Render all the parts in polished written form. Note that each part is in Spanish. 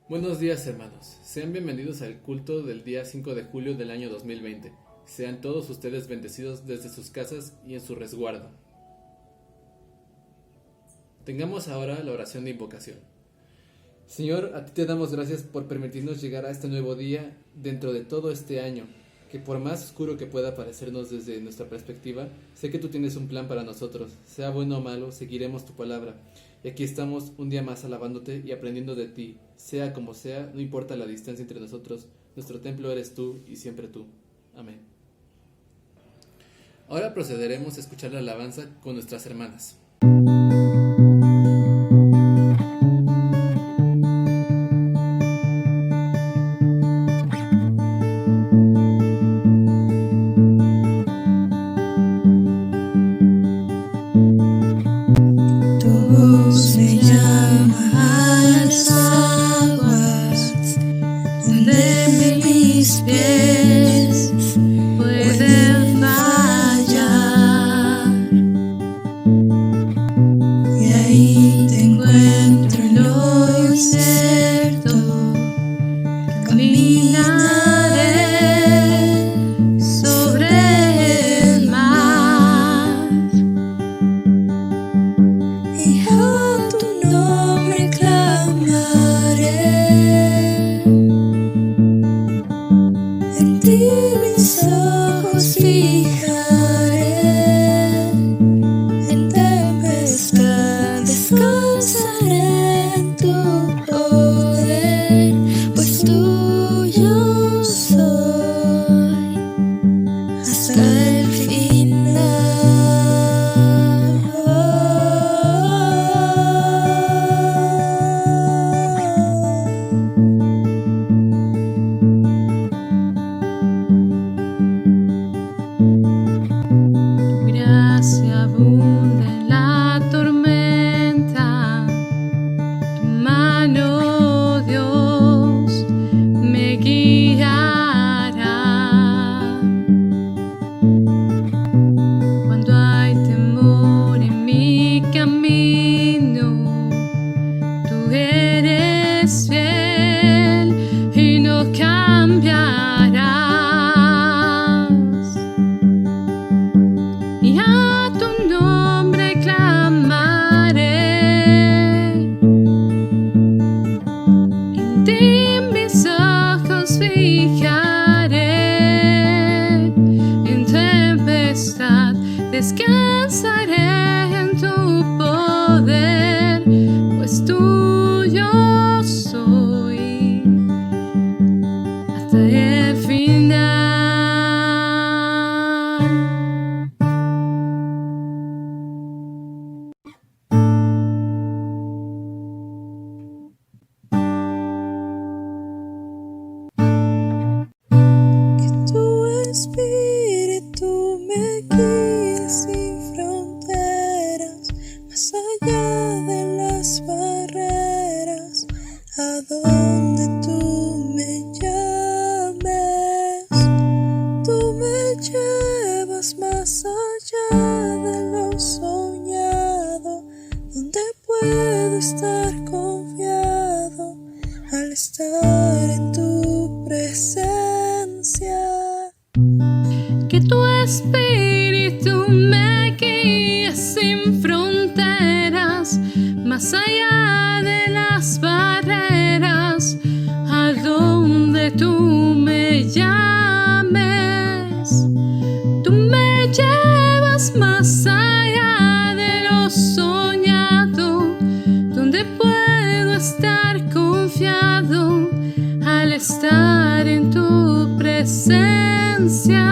Buenos días, hermanos. Sean bienvenidos al culto del día 5 de julio del año 2020. Sean todos ustedes bendecidos desde sus casas y en su resguardo. Tengamos ahora la oración de invocación. Señor, a ti te damos gracias por permitirnos llegar a este nuevo día dentro de todo este año, que por más oscuro que pueda parecernos desde nuestra perspectiva, sé que tú tienes un plan para nosotros. Sea bueno o malo, seguiremos tu palabra. Y aquí estamos un día más alabándote y aprendiendo de ti. Sea como sea, no importa la distancia entre nosotros, nuestro templo eres tú y siempre tú. Amén. Ahora procederemos a escuchar la alabanza con nuestras hermanas. Descansaré en tu poder, pues tuyo soy hasta el final. Que tu espíritu me guíe sin fronteras, más allá de las barreras, a donde tú me llames. Tú me llevas más allá de lo soñado, donde puedo estar confiado al estar en tu presencia. Que tu espíritu me guíe sin fronteras, más allá de las barreras, a donde tú me llames. Tú me llevas más allá de lo soñado, donde puedo estar confiado al estar en tu presencia.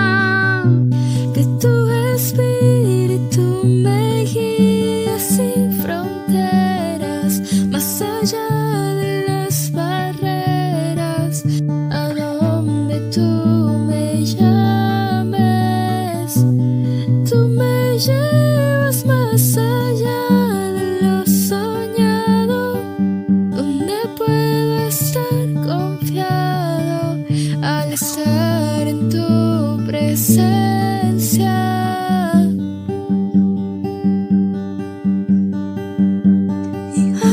Que tu espíritu me guíe sin fronteras, más allá de las barreras, a donde tú me llames. Tú me llevas más allá de lo soñado, donde puedo estar confiado al estar en tu presencia. Y a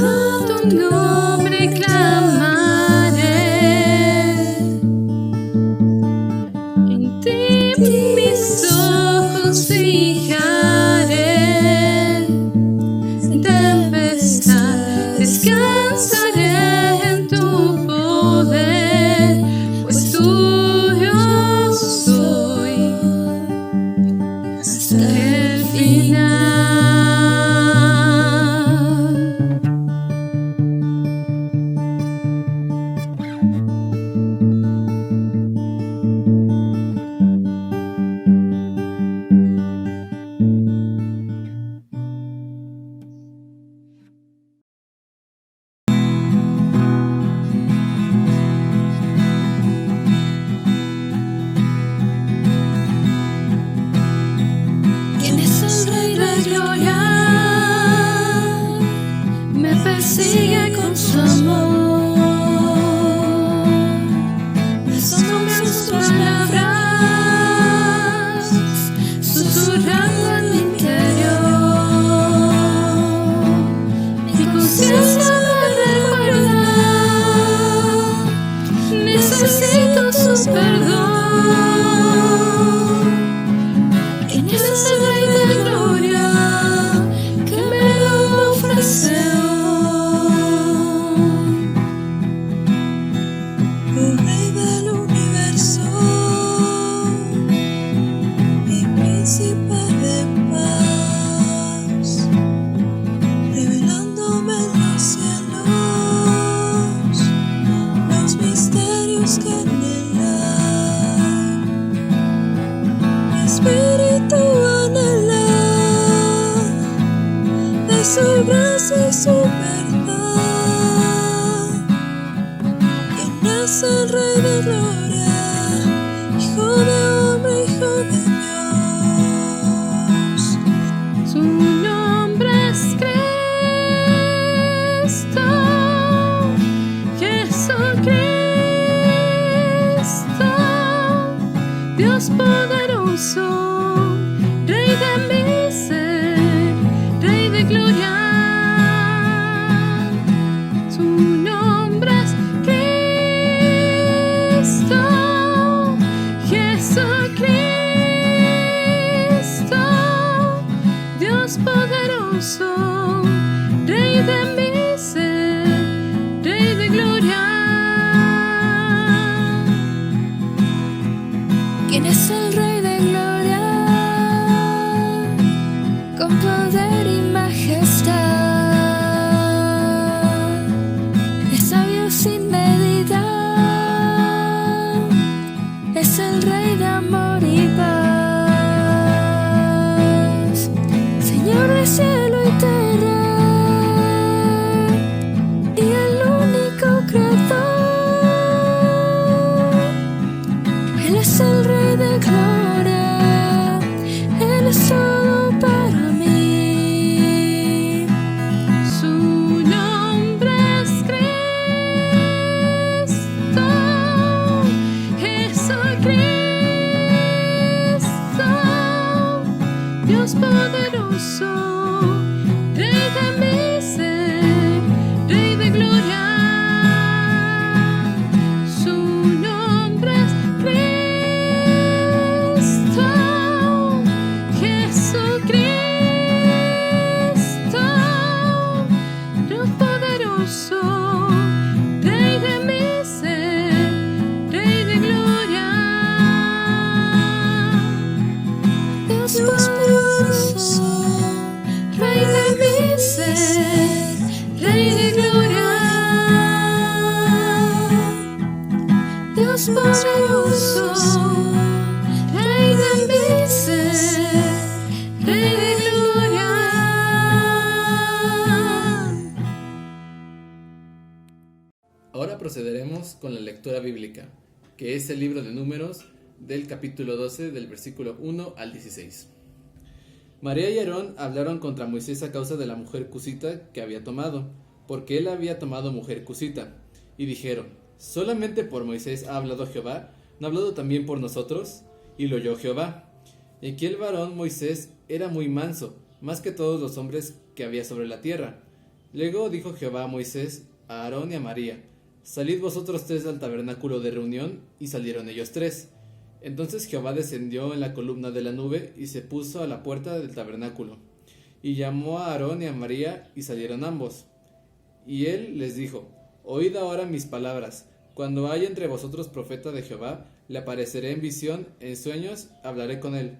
tu nombre clamaré. final. ¿Quién es el Rey de Gloria? Me persigue con su amor. Me asombran sus palabras, susurrando en mi interior. Mi conciencia me recuerda, necesito su perdón. ¿Quién es ese Rey de Gloria que me lo ofrece hoy? Oh Rey del universo, mi príncipe de paz, revelándome en los cielos los misterios que anhelan. Mi espíritu anhela de su gracia y su verdad. ¿Quién es el Rey de Gloria? Hijo de hombre, Hijo de Dios. Su nombre es Cristo, Jesucristo, Dios poderoso, Rey de mi ser, Rey de gloria. Su nombre es Cristo, Jesucristo, Dios poderoso, Rey de mi ser, Rey de gloria. ¿Quién es el Rey de Gloria? Con poder y majestad, es sabio sin medida, es el Rey de amor y paz, Señor de cielo y tierra, y el único creador. Él es el Rey de gloria, Él es todo para mí. Su nombre es Cristo, Jesucristo, Dios poderoso, Rey de mi ser, Rey de gloria. Su nombre es Cristo, Jesucristo, Dios poderoso, Rey de mi ser, Rey de gloria. Dios poderoso, Rey de mi ser, Rey de gloria. Dios poderoso, Rey de mi ser, Rey de gloria. Ahora procederemos con la lectura bíblica, que es el libro de Números del capítulo 12 del versículo 1 al 16. María y Aarón hablaron contra Moisés a causa de la mujer cusita que había tomado, porque él había tomado mujer cusita, y dijeron: ¿solamente por Moisés ha hablado Jehová? ¿No ha hablado también por nosotros? Y lo oyó Jehová. Y aquel varón Moisés era muy manso, más que todos los hombres que había sobre la tierra. Luego dijo Jehová a Moisés, a Aarón y a María: salid vosotros tres al tabernáculo de reunión. Y salieron ellos tres. Entonces Jehová descendió en la columna de la nube y se puso a la puerta del tabernáculo. Y llamó a Aarón y a María, y salieron ambos. Y él les dijo: oíd ahora mis palabras. Cuando haya entre vosotros profeta de Jehová, le apareceré en visión, en sueños hablaré con él.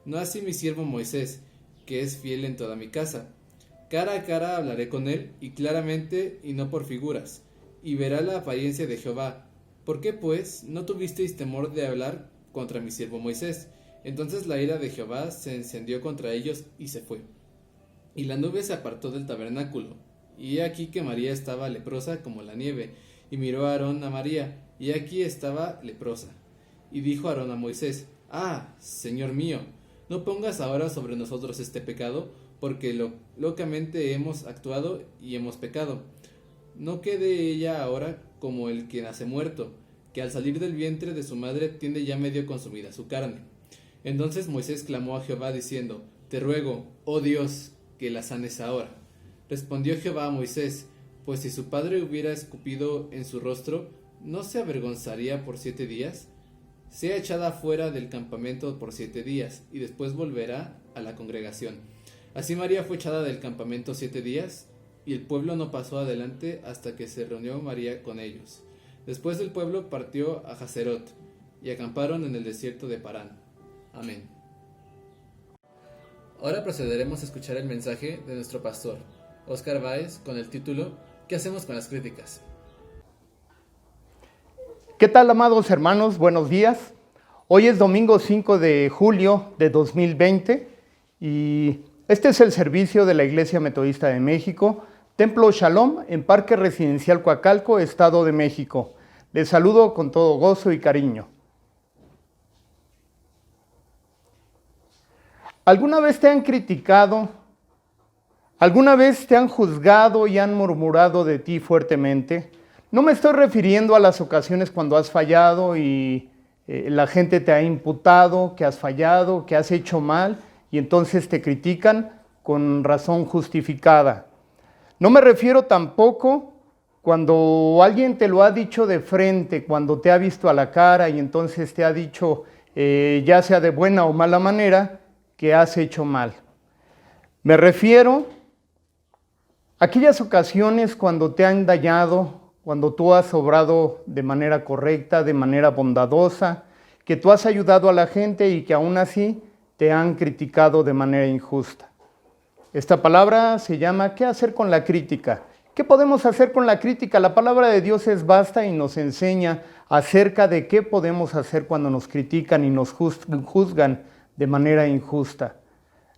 No así mi siervo Moisés, que es fiel en toda mi casa. Cara a cara hablaré con él, y claramente, y no por figuras, y verá la apariencia de Jehová. ¿Por qué, pues, no tuvisteis temor de hablar contra mi siervo Moisés? Entonces la ira de Jehová se encendió contra ellos, y se fue. Y la nube se apartó del tabernáculo, y he aquí que María estaba leprosa como la nieve, y miró a Aarón a María, y aquí estaba leprosa. Y dijo Aarón a Moisés: Ah, Señor mío, no pongas ahora sobre nosotros este pecado, porque locamente hemos actuado y hemos pecado. No quede ella ahora como el que nace muerto, que al salir del vientre de su madre tiene ya medio consumida su carne. Entonces Moisés clamó a Jehová diciendo: Te ruego, oh Dios, que la sanes ahora. Respondió Jehová a Moisés: Pues si su padre hubiera escupido en su rostro, ¿no se avergonzaría por 7 días? Sea echada fuera del campamento por 7 días, y después volverá a la congregación. Así María fue echada del campamento 7 días, y el pueblo no pasó adelante hasta que se reunió María con ellos. Después el pueblo partió a Haserot, y acamparon en el desierto de Parán. Amén. Ahora procederemos a escuchar el mensaje de nuestro pastor, Óscar Báez, con el título ¿Qué hacemos con las críticas? ¿Qué tal, amados hermanos? Buenos días. Hoy es domingo 5 de julio de 2020 y este es el servicio de la Iglesia Metodista de México, Templo Shalom, en Parque Residencial Coacalco, Estado de México. Les saludo con todo gozo y cariño. ¿Alguna vez te han criticado? ¿Alguna vez te han juzgado y han murmurado de ti fuertemente? No me estoy refiriendo a las ocasiones cuando has fallado y la gente te ha imputado que has fallado, que has hecho mal y entonces te critican con razón justificada. No me refiero tampoco cuando alguien te lo ha dicho de frente, cuando te ha visto a la cara y entonces te ha dicho, ya sea de buena o mala manera, que has hecho mal. Me refiero a aquellas ocasiones cuando te han dañado, cuando tú has obrado de manera correcta, de manera bondadosa, que tú has ayudado a la gente y que aún así te han criticado de manera injusta. Esta palabra se llama ¿qué hacer con la crítica? ¿Qué podemos hacer con la crítica? La palabra de Dios es vasta y nos enseña acerca de qué podemos hacer cuando nos critican y nos juzgan de manera injusta.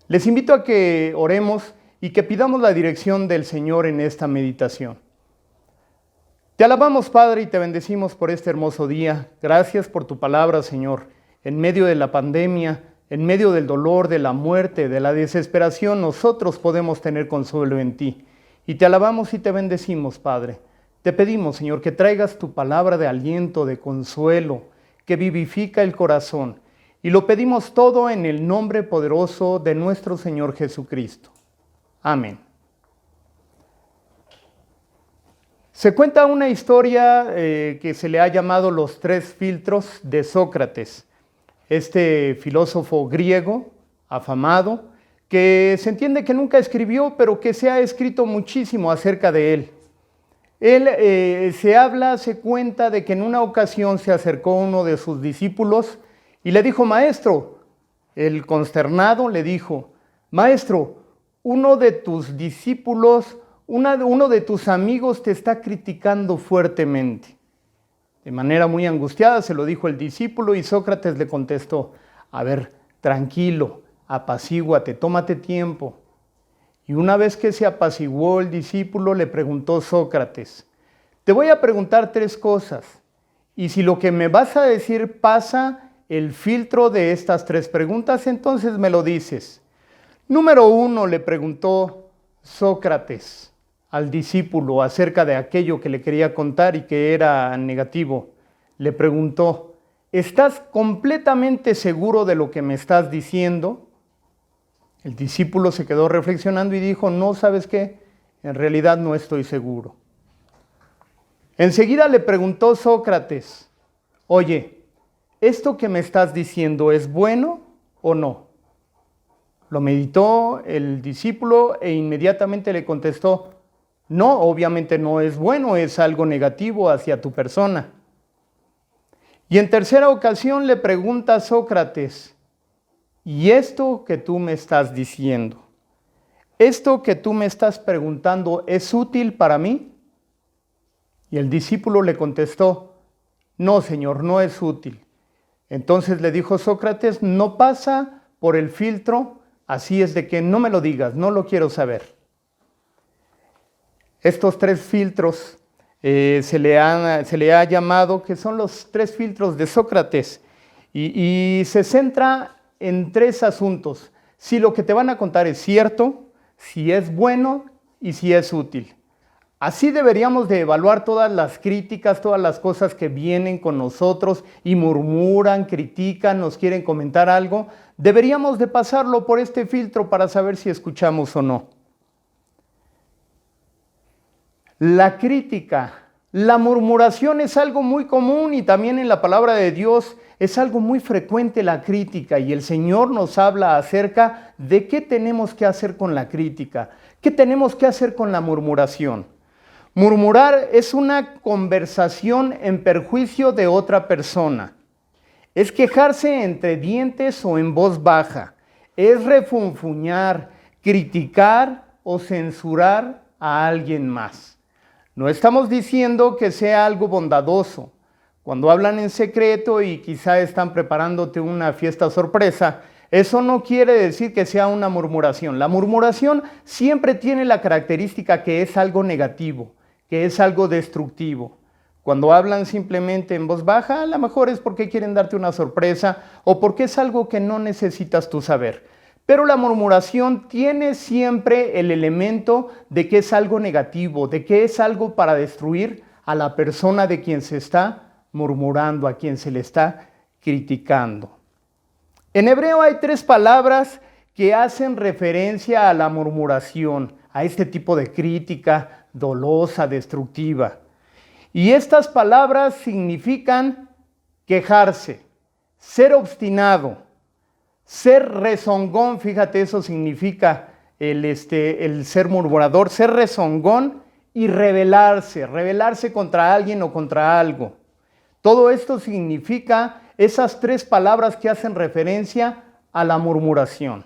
Les invito a que oremos y que pidamos la dirección del Señor en esta meditación. Te alabamos, Padre, y te bendecimos por este hermoso día. Gracias por tu palabra, Señor. En medio de la pandemia, en medio del dolor, de la muerte, de la desesperación, nosotros podemos tener consuelo en ti. Y te alabamos y te bendecimos, Padre. Te pedimos, Señor, que traigas tu palabra de aliento, de consuelo, que vivifica el corazón. Y lo pedimos todo en el nombre poderoso de nuestro Señor Jesucristo. Amén. Se cuenta una historia que se le ha llamado los 3 filtros de Sócrates, este filósofo griego afamado, que se entiende que nunca escribió, pero que se ha escrito muchísimo acerca de él. Se cuenta de que en una ocasión se acercó uno de sus discípulos y le dijo, maestro, el consternado le dijo, maestro, uno de tus discípulos, uno de tus amigos te está criticando fuertemente. De manera muy angustiada se lo dijo el discípulo y Sócrates le contestó, a ver, tranquilo, apacíguate, tómate tiempo. Y una vez que se apaciguó el discípulo, le preguntó Sócrates, te voy a preguntar 3 cosas, y si lo que me vas a decir pasa el filtro de estas 3 preguntas, entonces me lo dices. Número 1, le preguntó Sócrates al discípulo acerca de aquello que le quería contar y que era negativo. Le preguntó, ¿estás completamente seguro de lo que me estás diciendo? El discípulo se quedó reflexionando y dijo, no, ¿sabes qué? En realidad no estoy seguro. Enseguida le preguntó Sócrates, oye, ¿esto que me estás diciendo es bueno o no? Lo meditó el discípulo e inmediatamente le contestó, no, obviamente no es bueno, es algo negativo hacia tu persona. Y en tercera ocasión le pregunta a Sócrates, ¿y esto que tú me estás diciendo, esto que tú me estás preguntando, es útil para mí? Y el discípulo le contestó, no, Señor, no es útil. Entonces le dijo Sócrates, no pasa por el filtro, así es de que no me lo digas, no lo quiero saber. Estos 3 filtros se le ha llamado que son los 3 filtros de Sócrates y se centra en 3 asuntos. Si lo que te van a contar es cierto, si es bueno y si es útil. Así deberíamos de evaluar todas las críticas, todas las cosas que vienen con nosotros y murmuran, critican, nos quieren comentar algo. Deberíamos de pasarlo por este filtro para saber si escuchamos o no. La crítica, la murmuración es algo muy común y también en la palabra de Dios es algo muy frecuente la crítica y el Señor nos habla acerca de qué tenemos que hacer con la crítica, qué tenemos que hacer con la murmuración. Murmurar es una conversación en perjuicio de otra persona. Es quejarse entre dientes o en voz baja. Es refunfuñar, criticar o censurar a alguien más. No estamos diciendo que sea algo bondadoso. Cuando hablan en secreto y quizá están preparándote una fiesta sorpresa, eso no quiere decir que sea una murmuración. La murmuración siempre tiene la característica que es algo negativo, que es algo destructivo. Cuando hablan simplemente en voz baja, a lo mejor es porque quieren darte una sorpresa o porque es algo que no necesitas tú saber. Pero la murmuración tiene siempre el elemento de que es algo negativo, de que es algo para destruir a la persona de quien se está murmurando, a quien se le está criticando. En hebreo hay 3 palabras que hacen referencia a la murmuración, a este tipo de crítica dolosa, destructiva. Y estas palabras significan quejarse, ser obstinado, ser rezongón. Fíjate, eso significa el ser murmurador, ser rezongón y rebelarse contra alguien o contra algo. Todo esto significa esas 3 palabras que hacen referencia a la murmuración.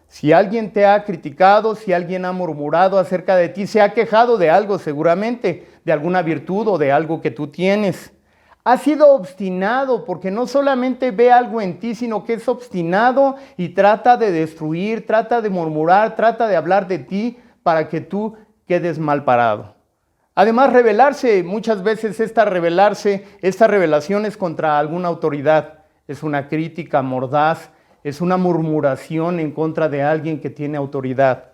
Si alguien te ha criticado, si alguien ha murmurado acerca de ti, se ha quejado de algo seguramente, de alguna virtud o de algo que tú tienes. Ha sido obstinado porque no solamente ve algo en ti, sino que es obstinado y trata de destruir, trata de murmurar, trata de hablar de ti para que tú quedes mal parado. Además, rebelarse, muchas veces esta revelación es contra alguna autoridad, es una crítica mordaz, es una murmuración en contra de alguien que tiene autoridad.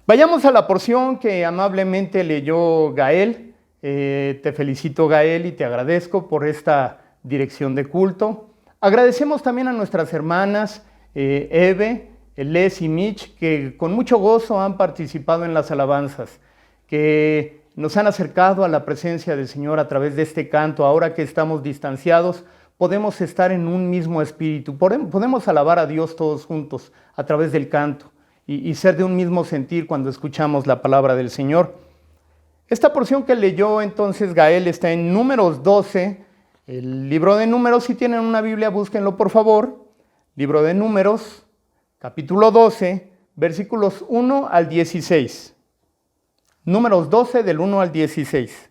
Vayamos a la porción que amablemente leyó Gael. Te felicito, Gael, y te agradezco por esta dirección de culto. Agradecemos también a nuestras hermanas Eve, Les y Mitch, que con mucho gozo han participado en las alabanzas, que nos han acercado a la presencia del Señor a través de este canto. Ahora que estamos distanciados, podemos estar en un mismo espíritu, podemos alabar a Dios todos juntos a través del canto y ser de un mismo sentir cuando escuchamos la palabra del Señor. Esta porción que leyó entonces Gael está en Números 12, el libro de Números. Si tienen una Biblia, búsquenlo por favor. Libro de Números, capítulo 12, versículos 1 al 16. Números 12 del 1 al 16.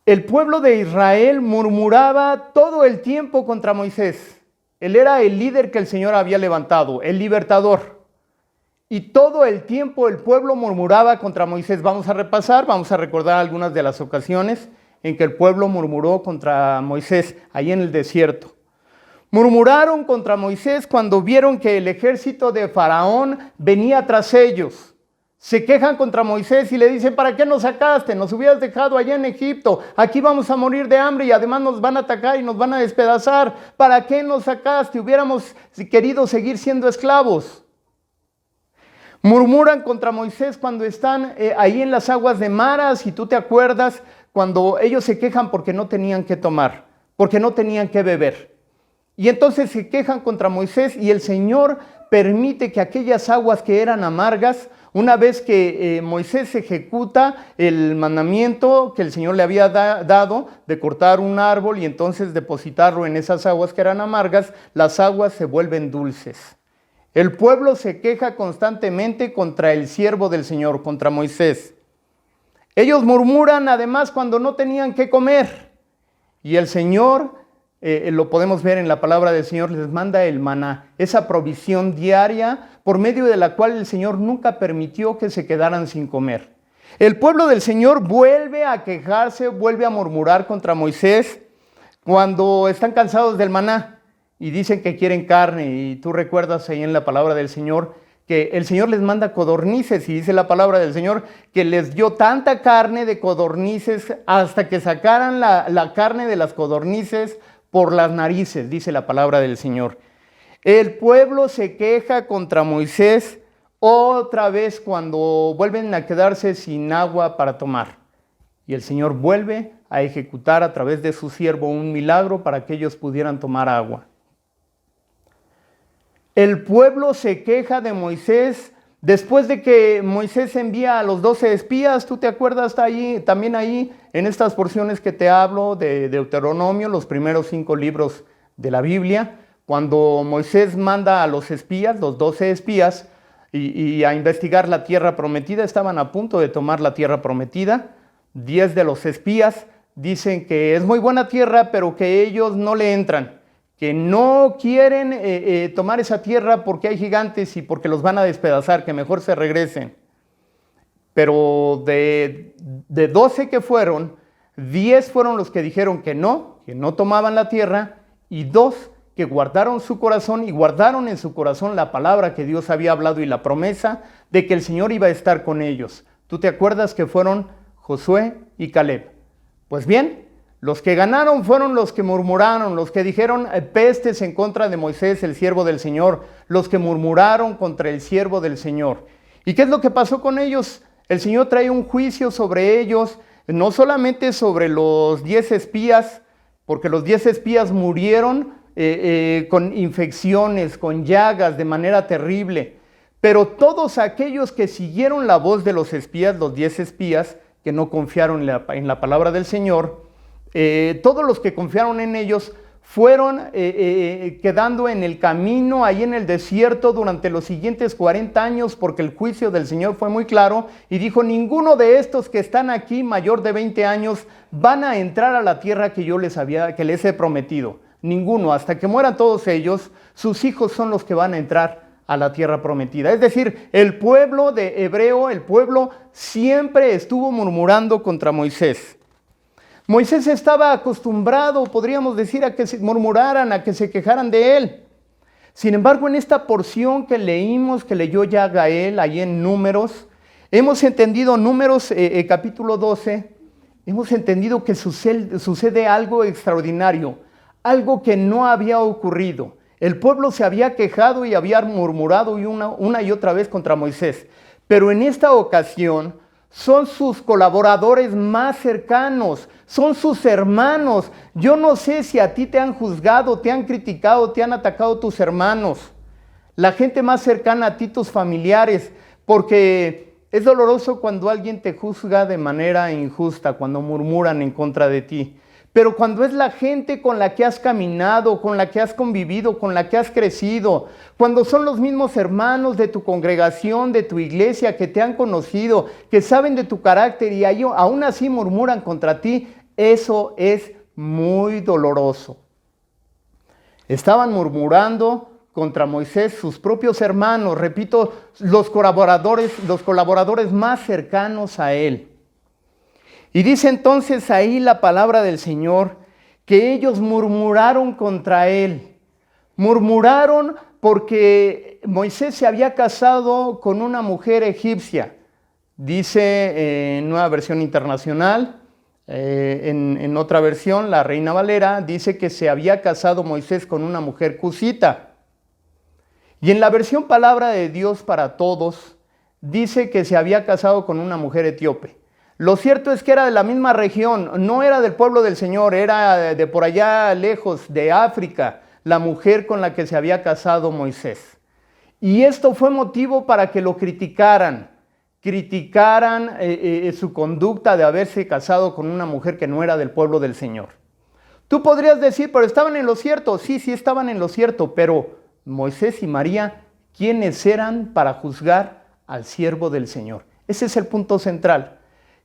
El pueblo de Israel murmuraba todo el tiempo contra Moisés. Él era el líder que el Señor había levantado, el libertador. Y todo el tiempo el pueblo murmuraba contra Moisés. Vamos a recordar algunas de las ocasiones en que el pueblo murmuró contra Moisés, ahí en el desierto. Murmuraron contra Moisés cuando vieron que el ejército de Faraón venía tras ellos. Se quejan contra Moisés y le dicen, ¿para qué nos sacaste? Nos hubieras dejado allá en Egipto. Aquí vamos a morir de hambre y además nos van a atacar y nos van a despedazar. ¿Para qué nos sacaste? Hubiéramos querido seguir siendo esclavos. Murmuran contra Moisés cuando están ahí en las aguas de Mara, si tú te acuerdas, cuando ellos se quejan porque no tenían que tomar, porque no tenían que beber. Y entonces se quejan contra Moisés y el Señor permite que aquellas aguas que eran amargas Una vez que Moisés ejecuta el mandamiento que el Señor le había dado de cortar un árbol y entonces depositarlo en esas aguas que eran amargas, las aguas se vuelven dulces. El pueblo se queja constantemente contra el siervo del Señor, contra Moisés. Ellos murmuran además cuando no tenían que comer. Y el Señor, lo podemos ver en la palabra del Señor, les manda el maná, esa provisión diaria por medio de la cual el Señor nunca permitió que se quedaran sin comer. El pueblo del Señor vuelve a quejarse, vuelve a murmurar contra Moisés cuando están cansados del maná y dicen que quieren carne. Y tú recuerdas ahí en la palabra del Señor que el Señor les manda codornices, y dice la palabra del Señor que les dio tanta carne de codornices hasta que sacaran la carne de las codornices por las narices, dice la palabra del Señor. El pueblo se queja contra Moisés otra vez cuando vuelven a quedarse sin agua para tomar. Y el Señor vuelve a ejecutar a través de su siervo un milagro para que ellos pudieran tomar agua. El pueblo se queja de Moisés después de que Moisés envía a los 12 espías. ¿Tú te acuerdas? Está ahí, también ahí en estas porciones que te hablo de Deuteronomio, los primeros 5 libros de la Biblia, cuando Moisés manda a los espías, los 12 espías, y a investigar la tierra prometida. Estaban a punto de tomar la tierra prometida. 10 de los espías dicen que es muy buena tierra, pero que ellos no le entran, que no quieren tomar esa tierra porque hay gigantes y porque los van a despedazar, que mejor se regresen. Pero de 12 que fueron, 10 fueron los que dijeron que no tomaban la tierra, y 2 que guardaron su corazón y guardaron en su corazón la palabra que Dios había hablado y la promesa de que el Señor iba a estar con ellos. ¿Tú te acuerdas que fueron Josué y Caleb? Pues bien, los que ganaron fueron los que murmuraron, los que dijeron pestes en contra de Moisés, el siervo del Señor, los que murmuraron contra el siervo del Señor. ¿Y qué es lo que pasó con ellos? El Señor trae un juicio sobre ellos, no solamente sobre los 10 espías, porque los 10 espías murieron con infecciones, con llagas de manera terrible, pero todos aquellos que siguieron la voz de los espías, los 10 espías, que no confiaron en la palabra del Señor, todos los que confiaron en ellos fueron quedando en el camino, ahí en el desierto, durante los siguientes 40 años, porque el juicio del Señor fue muy claro y dijo: ninguno de estos que están aquí mayor de 20 años van a entrar a la tierra que yo les he prometido. Ninguno, hasta que mueran todos ellos, sus hijos son los que van a entrar a la tierra prometida. Es decir, el pueblo de hebreo, el pueblo siempre estuvo murmurando contra Moisés. Moisés estaba acostumbrado, podríamos decir, a que se murmuraran, a que se quejaran de él. Sin embargo, en esta porción que leímos, que leyó ya Gael, ahí en Números, hemos entendido, Números capítulo 12, hemos entendido que sucede algo extraordinario, algo que no había ocurrido. El pueblo se había quejado y había murmurado una y otra vez contra Moisés, pero en esta ocasión son sus colaboradores más cercanos, son sus hermanos. Yo no sé si a ti te han juzgado, te han criticado, te han atacado tus hermanos, la gente más cercana a ti, tus familiares, porque es doloroso cuando alguien te juzga de manera injusta, cuando murmuran en contra de ti. Pero cuando es la gente con la que has caminado, con la que has convivido, con la que has crecido, cuando son los mismos hermanos de tu congregación, de tu iglesia, que te han conocido, que saben de tu carácter y aún así murmuran contra ti, eso es muy doloroso. Estaban murmurando contra Moisés sus propios hermanos, repito, los colaboradores más cercanos a él. Y dice entonces ahí la palabra del Señor que ellos murmuraron contra él. Murmuraron porque Moisés se había casado con una mujer egipcia. Dice en Nueva Versión Internacional, en otra versión, la Reina Valera, dice que se había casado Moisés con una mujer cusita. Y en la versión Palabra de Dios para Todos, dice que se había casado con una mujer etíope. Lo cierto es que era de la misma región, no era del pueblo del Señor, era de por allá lejos, de África, la mujer con la que se había casado Moisés. Y esto fue motivo para que lo criticaran. criticaran su conducta de haberse casado con una mujer que no era del pueblo del Señor. Tú podrías decir, pero estaban en lo cierto. Sí, sí estaban en lo cierto, pero Moisés y María, ¿quiénes eran para juzgar al siervo del Señor? Ese es el punto central,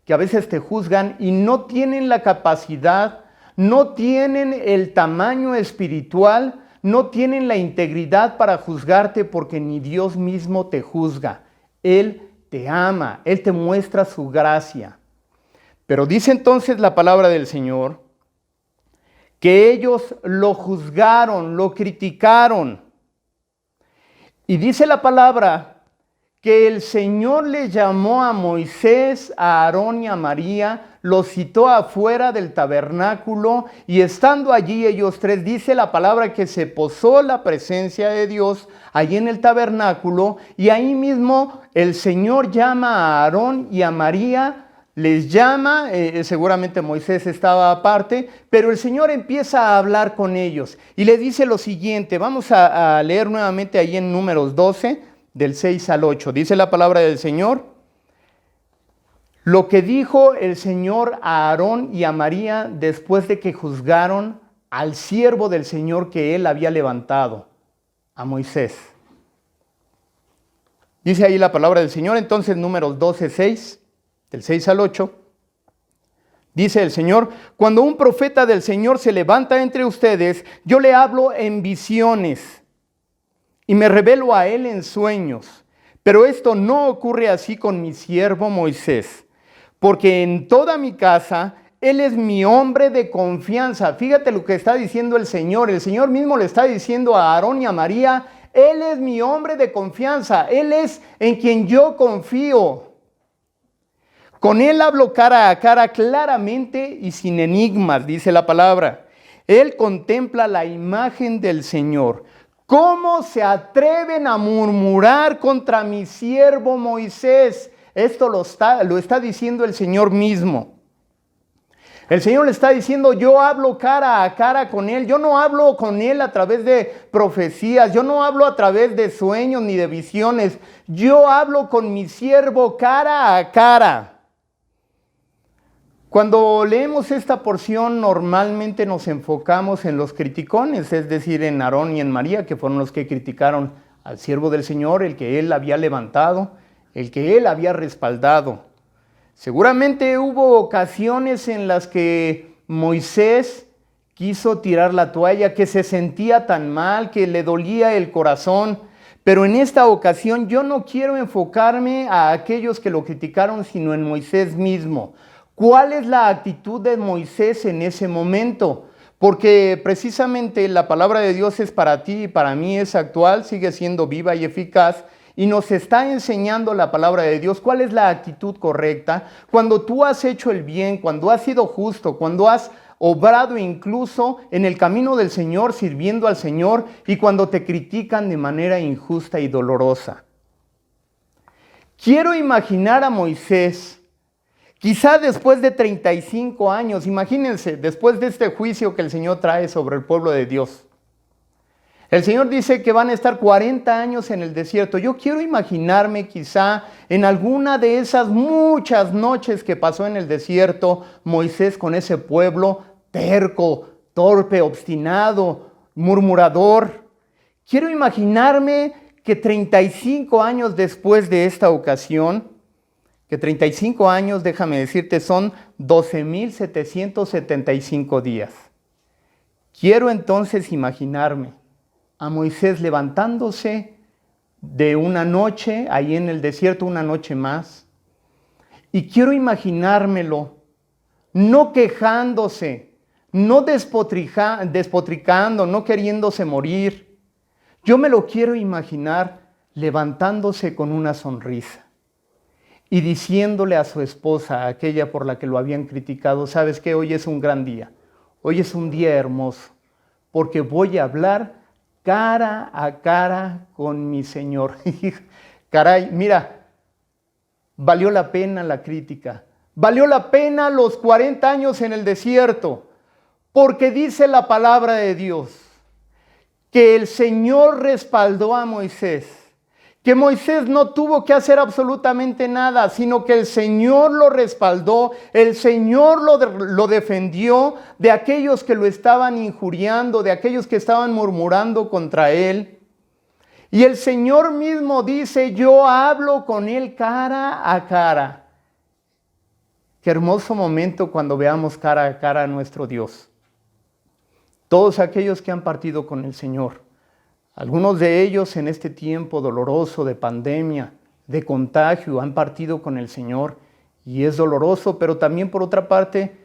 que a veces te juzgan y no tienen la capacidad, no tienen el tamaño espiritual, no tienen la integridad para juzgarte, porque ni Dios mismo te juzga. Él te ama, Él te muestra su gracia. Pero dice entonces la palabra del Señor que ellos lo juzgaron, lo criticaron. Y dice la palabra que el Señor le llamó a Moisés, a Aarón y a María, los citó afuera del tabernáculo, y estando allí ellos tres, dice la palabra que se posó la presencia de Dios allí en el tabernáculo, y ahí mismo el Señor llama a Aarón y a María, les llama, seguramente Moisés estaba aparte, pero el Señor empieza a hablar con ellos y le dice lo siguiente. Vamos a leer nuevamente ahí en Números 12, del 6 al 8. Dice la palabra del Señor: lo que dijo el Señor a Aarón y a María después de que juzgaron al siervo del Señor que él había levantado, a Moisés. Dice ahí la palabra del Señor, entonces Números 12, 6. Del 6 al 8, dice el Señor: cuando un profeta del Señor se levanta entre ustedes, yo le hablo en visiones y me revelo a él en sueños. Pero esto no ocurre así con mi siervo Moisés, porque en toda mi casa él es mi hombre de confianza. Fíjate lo que está diciendo el Señor. El Señor mismo le está diciendo a Aarón y a María: él es mi hombre de confianza, él es en quien yo confío. Con él hablo cara a cara, claramente y sin enigmas, dice la palabra. Él contempla la imagen del Señor. ¿Cómo se atreven a murmurar contra mi siervo Moisés? Esto lo está diciendo el Señor mismo. El Señor le está diciendo: yo hablo cara a cara con él. Yo no hablo con él a través de profecías. Yo no hablo a través de sueños ni de visiones. Yo hablo con mi siervo cara a cara. Cuando leemos esta porción, normalmente nos enfocamos en los criticones, es decir, en Aarón y en María, que fueron los que criticaron al siervo del Señor, el que él había levantado, el que él había respaldado. Seguramente hubo ocasiones en las que Moisés quiso tirar la toalla, que se sentía tan mal, que le dolía el corazón. Pero en esta ocasión yo no quiero enfocarme a aquellos que lo criticaron, sino en Moisés mismo. ¿Cuál es la actitud de Moisés en ese momento? Porque precisamente la palabra de Dios es para ti y para mí, es actual, sigue siendo viva y eficaz, y nos está enseñando la palabra de Dios cuál es la actitud correcta cuando tú has hecho el bien, cuando has sido justo, cuando has obrado incluso en el camino del Señor, sirviendo al Señor, y cuando te critican de manera injusta y dolorosa. Quiero imaginar a Moisés, quizá después de 35 años, imagínense, después de este juicio que el Señor trae sobre el pueblo de Dios. El Señor dice que van a estar 40 años en el desierto. Yo quiero imaginarme quizá en alguna de esas muchas noches que pasó en el desierto, Moisés con ese pueblo terco, torpe, obstinado, murmurador. Quiero imaginarme que 35 años después de esta ocasión, que 35 años, déjame decirte, son 12,775 días. Quiero entonces imaginarme a Moisés levantándose de una noche, ahí en el desierto, una noche más. Y quiero imaginármelo, no quejándose, no despotricando, no queriéndose morir. Yo me lo quiero imaginar levantándose con una sonrisa y diciéndole a su esposa, aquella por la que lo habían criticado: ¿sabes qué? Hoy es un gran día, hoy es un día hermoso, porque voy a hablar cara a cara con mi Señor. Caray, mira, valió la pena la crítica, valió la pena los 40 años en el desierto, porque dice la palabra de Dios que el Señor respaldó a Moisés, que Moisés no tuvo que hacer absolutamente nada, sino que el Señor lo respaldó, el Señor lo defendió de aquellos que lo estaban injuriando, de aquellos que estaban murmurando contra él. Y el Señor mismo dice, yo hablo con él cara a cara. Qué hermoso momento cuando veamos cara a cara a nuestro Dios. Todos aquellos que han partido con el Señor, algunos de ellos en este tiempo doloroso de pandemia, de contagio, han partido con el Señor y es doloroso, pero también por otra parte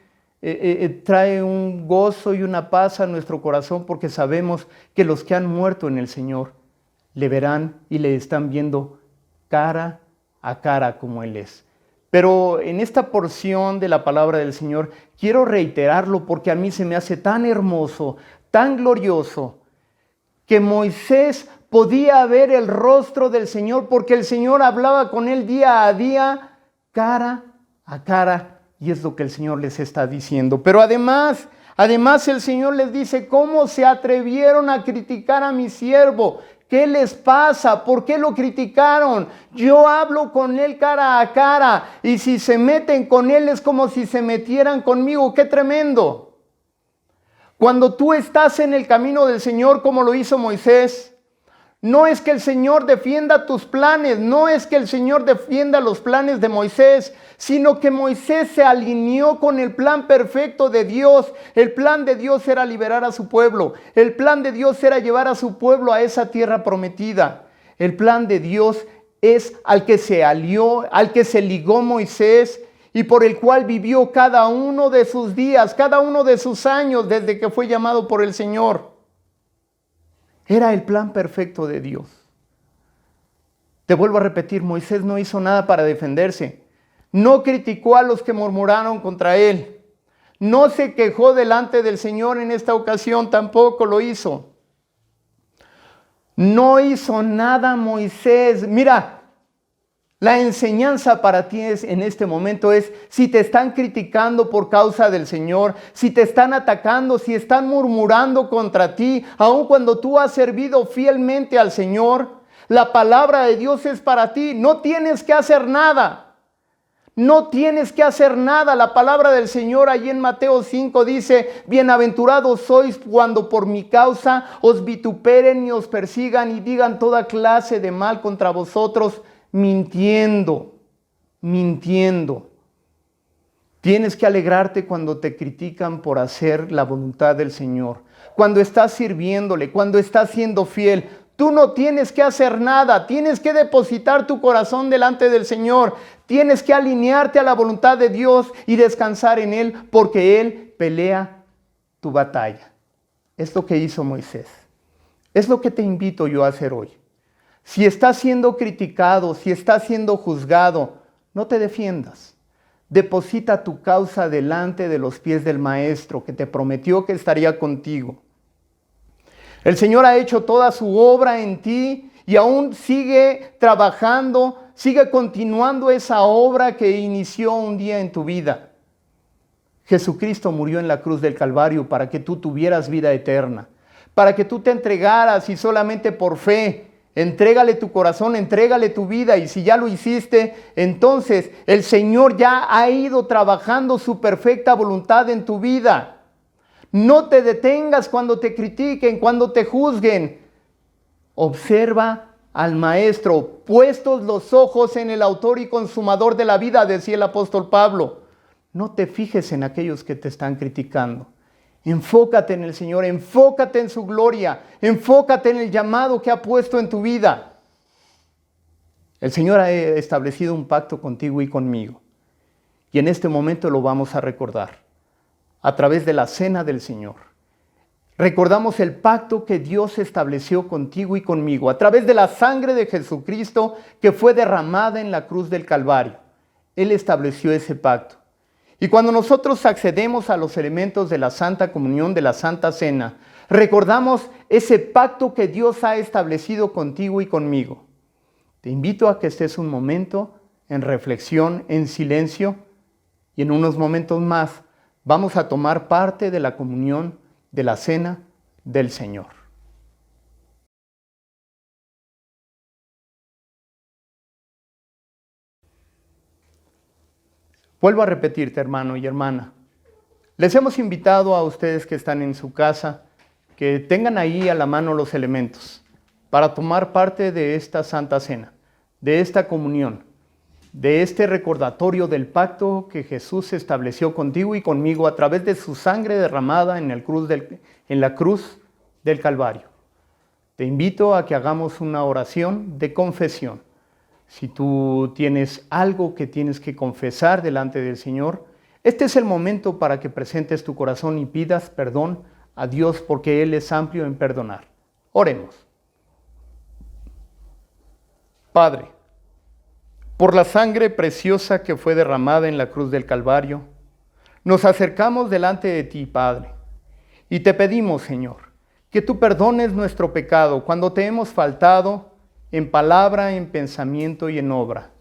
trae un gozo y una paz a nuestro corazón porque sabemos que los que han muerto en el Señor le verán y le están viendo cara a cara como Él es. Pero en esta porción de la palabra del Señor quiero reiterarlo porque a mí se me hace tan hermoso, tan glorioso, que Moisés podía ver el rostro del Señor porque el Señor hablaba con él día a día, cara a cara, y es lo que el Señor les está diciendo. Pero además el Señor les dice, ¿cómo se atrevieron a criticar a mi siervo? ¿Qué les pasa? ¿Por qué lo criticaron? Yo hablo con él cara a cara, y si se meten con él es como si se metieran conmigo. ¡Qué tremendo! Cuando tú estás en el camino del Señor como lo hizo Moisés, no es que el Señor defienda tus planes, no es que el Señor defienda los planes de Moisés, sino que Moisés se alineó con el plan perfecto de Dios. El plan de Dios era liberar a su pueblo, el plan de Dios era llevar a su pueblo a esa tierra prometida. El plan de Dios es al que se alió, al que se ligó Moisés, y por el cual vivió cada uno de sus días, cada uno de sus años desde que fue llamado por el Señor. Era el plan perfecto de Dios. Te vuelvo a repetir, Moisés no hizo nada para defenderse. No criticó a los que murmuraron contra él. No se quejó delante del Señor en esta ocasión, tampoco lo hizo. No hizo nada Moisés. Mira, la enseñanza para ti en este momento es, si te están criticando por causa del Señor, si te están atacando, si están murmurando contra ti, aun cuando tú has servido fielmente al Señor, la palabra de Dios es para ti. No tienes que hacer nada. No tienes que hacer nada. La palabra del Señor allí en Mateo 5 dice, bienaventurados sois cuando por mi causa os vituperen y os persigan y digan toda clase de mal contra vosotros, mintiendo. Tienes que alegrarte cuando te critican por hacer la voluntad del Señor. Cuando estás sirviéndole, cuando estás siendo fiel, tú no tienes que hacer nada. Tienes que depositar tu corazón delante del Señor. Tienes que alinearte a la voluntad de Dios y descansar en Él, porque Él pelea tu batalla. Es lo que hizo Moisés. Es lo que te invito yo a hacer hoy. Si estás siendo criticado, si estás siendo juzgado, no te defiendas. Deposita tu causa delante de los pies del Maestro que te prometió que estaría contigo. El Señor ha hecho toda su obra en ti y aún sigue trabajando, sigue continuando esa obra que inició un día en tu vida. Jesucristo murió en la cruz del Calvario para que tú tuvieras vida eterna, para que tú te entregaras y solamente por fe. Entrégale tu corazón, entrégale tu vida, y si ya lo hiciste, entonces el Señor ya ha ido trabajando su perfecta voluntad en tu vida. No te detengas cuando te critiquen, cuando te juzguen. Observa al Maestro, puestos los ojos en el autor y consumador de la vida, decía el apóstol Pablo. No te fijes en aquellos que te están criticando. Enfócate en el Señor, enfócate en su gloria, enfócate en el llamado que ha puesto en tu vida. El Señor ha establecido un pacto contigo y conmigo, y en este momento lo vamos a recordar a través de la cena del Señor. Recordamos el pacto que Dios estableció contigo y conmigo a través de la sangre de Jesucristo que fue derramada en la cruz del Calvario. Él estableció ese pacto. Y cuando nosotros accedemos a los elementos de la Santa Comunión, de la Santa Cena, recordamos ese pacto que Dios ha establecido contigo y conmigo. Te invito a que estés un momento en reflexión, en silencio, y en unos momentos más vamos a tomar parte de la comunión de la Cena del Señor. Vuelvo a repetirte, hermano y hermana. Les hemos invitado a ustedes que están en su casa que tengan ahí a la mano los elementos para tomar parte de esta Santa Cena, de esta comunión, de este recordatorio del pacto que Jesús estableció contigo y conmigo a través de su sangre derramada en la cruz del Calvario. Te invito a que hagamos una oración de confesión. Si tú tienes algo que tienes que confesar delante del Señor, este es el momento para que presentes tu corazón y pidas perdón a Dios porque Él es amplio en perdonar. Oremos. Padre, por la sangre preciosa que fue derramada en la cruz del Calvario, nos acercamos delante de ti, Padre, y te pedimos, Señor, que tú perdones nuestro pecado cuando te hemos faltado en palabra, en pensamiento y en obra.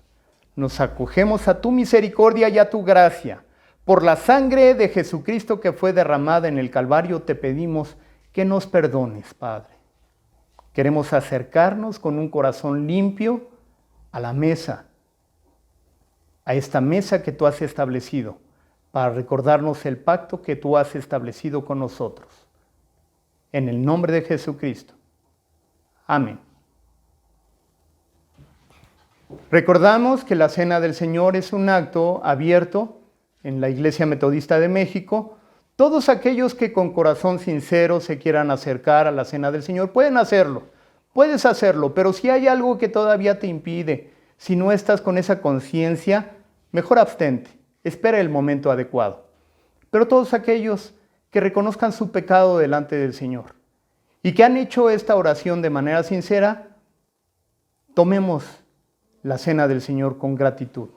Nos acogemos a tu misericordia y a tu gracia. Por la sangre de Jesucristo que fue derramada en el Calvario, te pedimos que nos perdones, Padre. Queremos acercarnos con un corazón limpio a la mesa, a esta mesa que tú has establecido, para recordarnos el pacto que tú has establecido con nosotros. En el nombre de Jesucristo. Amén. Recordamos que la Cena del Señor es un acto abierto en la Iglesia Metodista de México. Todos aquellos que con corazón sincero se quieran acercar a la Cena del Señor pueden hacerlo. Puedes hacerlo, pero si hay algo que todavía te impide, si no estás con esa conciencia, mejor abstente. Espera el momento adecuado. Pero todos aquellos que reconozcan su pecado delante del Señor y que han hecho esta oración de manera sincera, tomemos la Cena del Señor con gratitud.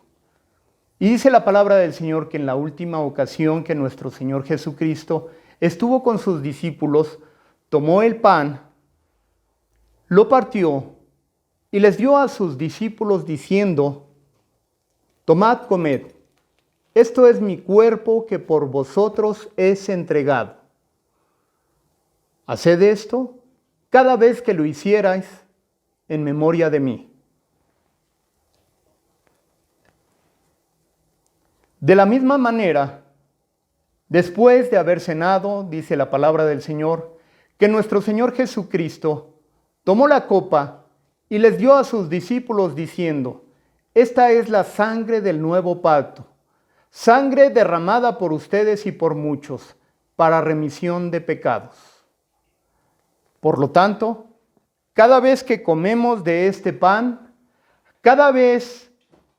Y dice la palabra del Señor que en la última ocasión que nuestro Señor Jesucristo estuvo con sus discípulos, tomó el pan, lo partió y les dio a sus discípulos diciendo: tomad, comed, esto es mi cuerpo que por vosotros es entregado. Haced esto cada vez que lo hicierais en memoria de mí. De la misma manera, después de haber cenado, dice la palabra del Señor, que nuestro Señor Jesucristo tomó la copa y les dio a sus discípulos diciendo: esta es la sangre del nuevo pacto, sangre derramada por ustedes y por muchos, para remisión de pecados. Por lo tanto, cada vez que comemos de este pan, cada vez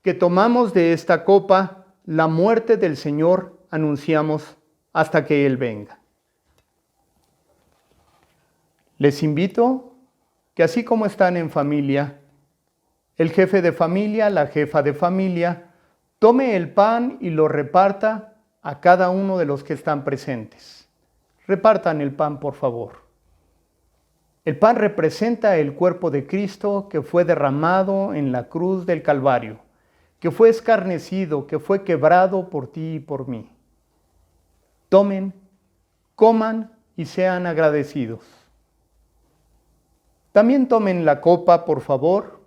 que tomamos de esta copa, la muerte del Señor anunciamos hasta que Él venga. Les invito que así como están en familia, el jefe de familia, la jefa de familia, tome el pan y lo reparta a cada uno de los que están presentes. Repartan el pan, por favor. El pan representa el cuerpo de Cristo que fue derramado en la cruz del Calvario, que fue escarnecido, que fue quebrado por ti y por mí. Tomen, coman y sean agradecidos. También tomen la copa, por favor,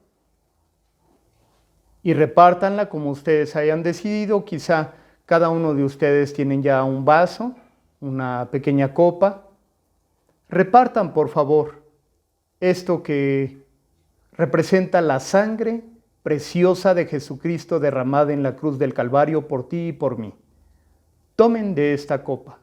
y repártanla como ustedes hayan decidido. Quizá cada uno de ustedes tienen ya un vaso, una pequeña copa. Repartan, por favor, esto que representa la sangre preciosa de Jesucristo derramada en la cruz del Calvario por ti y por mí. Tomen de esta copa.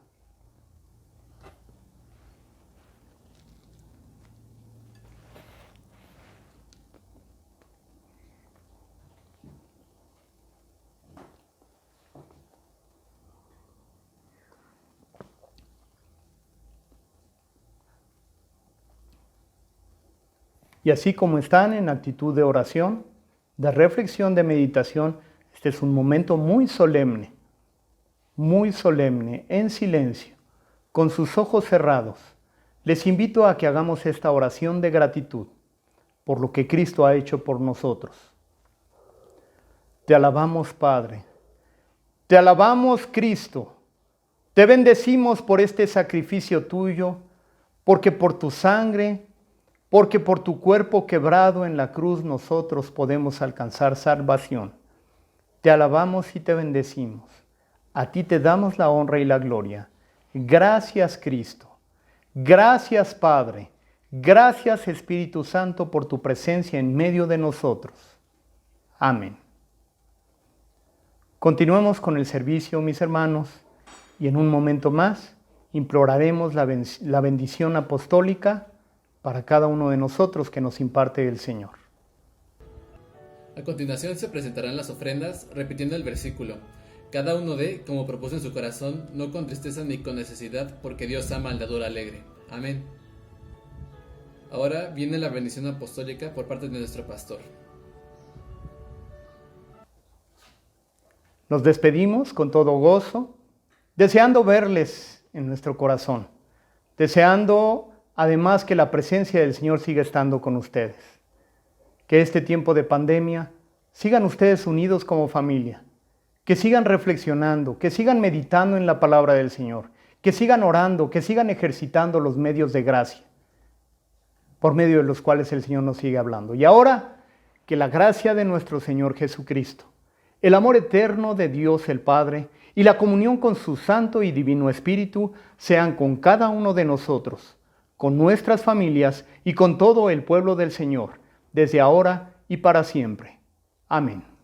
Y así como están en actitud de oración, de reflexión, de meditación, este es un momento muy solemne, en silencio, con sus ojos cerrados. Les invito a que hagamos esta oración de gratitud por lo que Cristo ha hecho por nosotros. Te alabamos, Padre. Te alabamos, Cristo. Te bendecimos por este sacrificio tuyo, porque por tu sangre, porque por tu cuerpo quebrado en la cruz nosotros podemos alcanzar salvación. Te alabamos y te bendecimos. A ti te damos la honra y la gloria. Gracias, Cristo. Gracias, Padre. Gracias, Espíritu Santo, por tu presencia en medio de nosotros. Amén. Continuemos con el servicio, mis hermanos, y en un momento más imploraremos la bendición apostólica para cada uno de nosotros que nos imparte el Señor. A continuación se presentarán las ofrendas repitiendo el versículo. Cada uno dé como propuso en su corazón, no con tristeza ni con necesidad, porque Dios ama al dador alegre. Amén. Ahora viene la bendición apostólica por parte de nuestro pastor. Nos despedimos con todo gozo, deseando verles en nuestro corazón, deseando además que la presencia del Señor siga estando con ustedes. Que este tiempo de pandemia sigan ustedes unidos como familia, que sigan reflexionando, que sigan meditando en la palabra del Señor, que sigan orando, que sigan ejercitando los medios de gracia, por medio de los cuales el Señor nos sigue hablando. Y ahora, que la gracia de nuestro Señor Jesucristo, el amor eterno de Dios el Padre y la comunión con su Santo y Divino Espíritu sean con cada uno de nosotros, con nuestras familias y con todo el pueblo del Señor, desde ahora y para siempre. Amén.